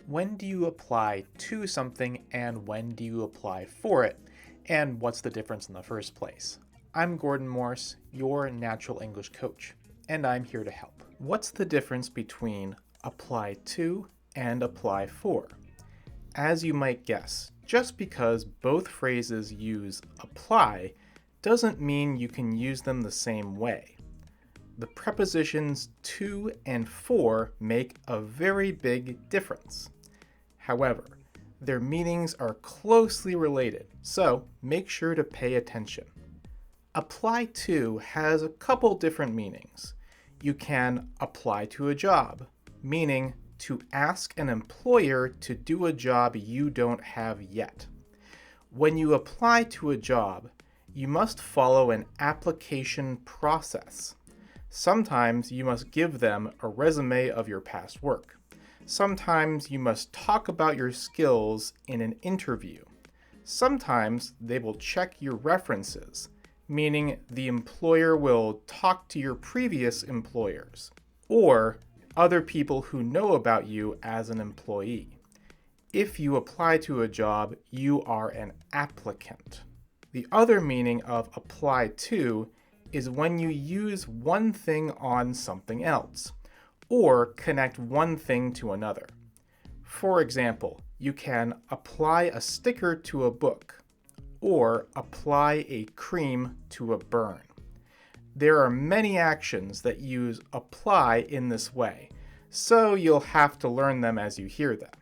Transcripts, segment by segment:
When do you apply to something and when do you apply for it? And what's the difference in the first place? I'm Gordon Morse, your natural English coach, and I'm here to help. What's the difference between apply to and apply for? As you might guess, just because both phrases use apply doesn't mean you can use them the same way. The prepositions to and for make a very big difference. However, their meanings are closely related, so make sure to pay attention. Apply to has a couple different meanings. You can apply to a job, meaning to ask an employer to do a job you don't have yet. When you apply to a job, you must follow an application process. Sometimes you must give them a resume of your past work. Sometimes you must talk about your skills in an interview. Sometimes they will check your references, meaning the employer will talk to your previous employers, or other people who know about you as an employee. If you apply to a job, you are an applicant. The other meaning of apply to is when you use one thing on something else, or connect one thing to another. For example, you can apply a sticker to a book, or apply a cream to a burn. There are many actions that use apply in this way, so you'll have to learn them as you hear them.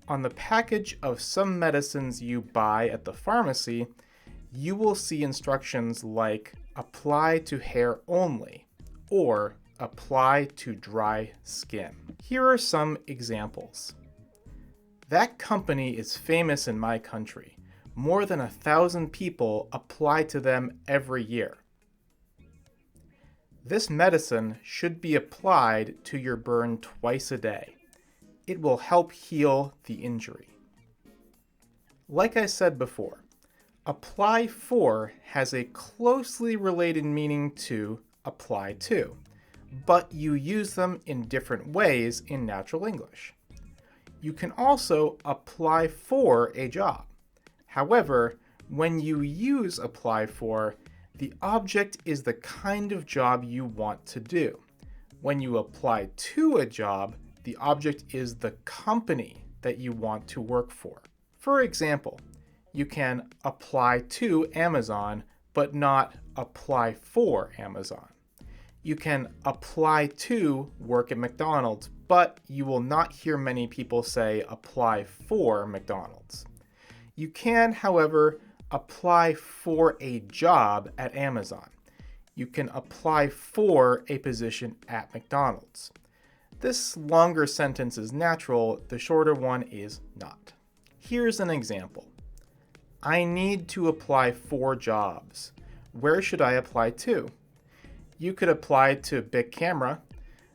On the package of some medicines you buy at the pharmacy, you will see instructions like apply to hair only, or apply to dry skin. Here are some examples. That company is famous in my country. More than 1,000 people apply to them every year. This medicine should be applied to your burn twice a day. It will help heal the injury. Like I said before, apply for has a closely related meaning to apply to, but you use them in different ways in natural English. You can also apply for a job. However, when you use apply for, the object is the kind of job you want to do. When you apply to a job, the object is the company that you want to work for. For example, you can apply to Amazon, but not apply for Amazon. You can apply to work at McDonald's, but you will not hear many people say apply for McDonald's. You can, however, apply for a job at Amazon. You can apply for a position at McDonald's. This longer sentence is natural, the shorter one is not. Here's an example. I need to apply for jobs. Where should I apply to? You could apply to Big Camera.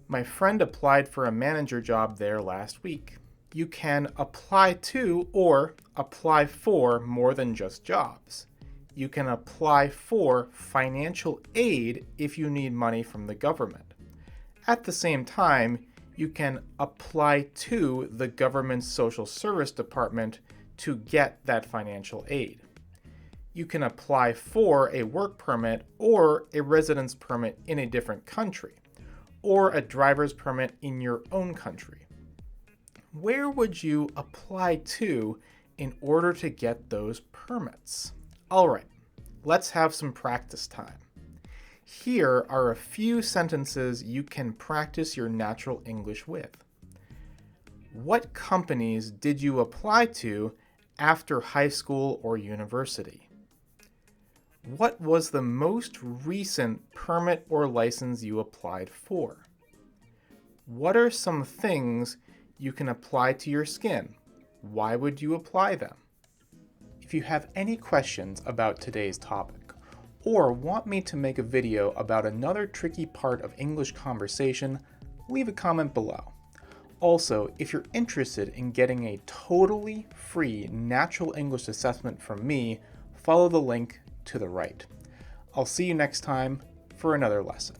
My friend applied for a manager job there last week. You can apply to or apply for more than just jobs. You can apply for financial aid if you need money from the government. At the same time, you can apply to the government's social service department to get that financial aid. You can apply for a work permit or a residence permit in a different country, or a driver's permit in your own country. Where would you apply to in order to get those permits? All right, let's have some practice time. Here are a few sentences you can practice your natural English with. What companies did you apply to after high school or university? What was the most recent permit or license you applied for? What are some things you can apply to your skin? Why would you apply them? If you have any questions about today's topic, or want me to make a video about another tricky part of English conversation, leave a comment below. Also, if you're interested in getting a totally free natural English assessment from me, follow the link to the right. I'll see you next time for another lesson.